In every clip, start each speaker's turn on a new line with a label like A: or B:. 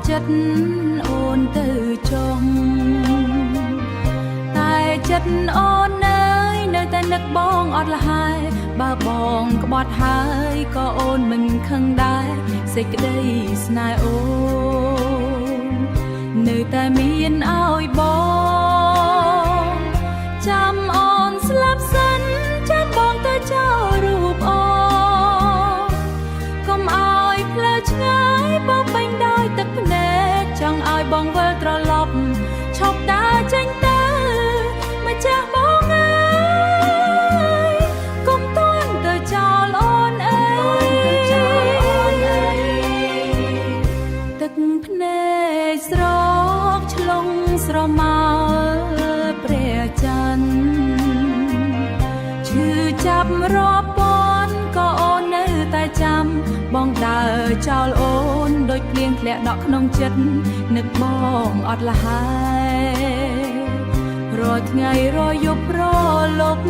A: ចិត្តអូនទៅចុងតែចិត្តអូននៅតែនឹកបងអត់លហើយបើបងក្បត់ហើយក៏អូនមិនខឹងដែរសេចក្តីស្នេហ៍អូននៅតែមានឲ្យបងចាំអូនស្លាប់សិនចាំបងទៅចោលរូបអូនកុំឲ្យផ្លូវឆ្ងាយបោកពេញដោយទឹកភ្នែកចង់ឲ្យបងវិលត្រឡប់ឈប់ដើរចេញទៅម្ចាស់បងអើយកុំទាន់ទៅចោលអូនអើយទឹកភ្នែកស្រកឆ្លងស្រមោលព្រះច័ន្ទឈឺចាប់រាប់ពាន់ក៏អូននៅតែចាំបងដើរចោលអូនដូចភ្លៀងធ្លាក់ដក់ក្នុងចិត្តនឹកបងអត់លហើយរាល់ថ្ងៃរាល់យប់រលប់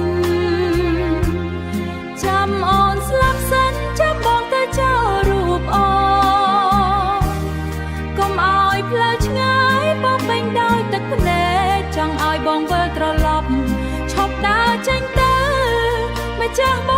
A: ចាំអូនស្លាប់សិនចាំបងទៅចោលរូបអូនកុំឲ្យផ្លូវឆ្ងាយបោកពេញដោយទឹកភ្នែកចង់ឲ្យបងវិលត្រឡប់ឈប់ដើរចេញទៅម្ចាស់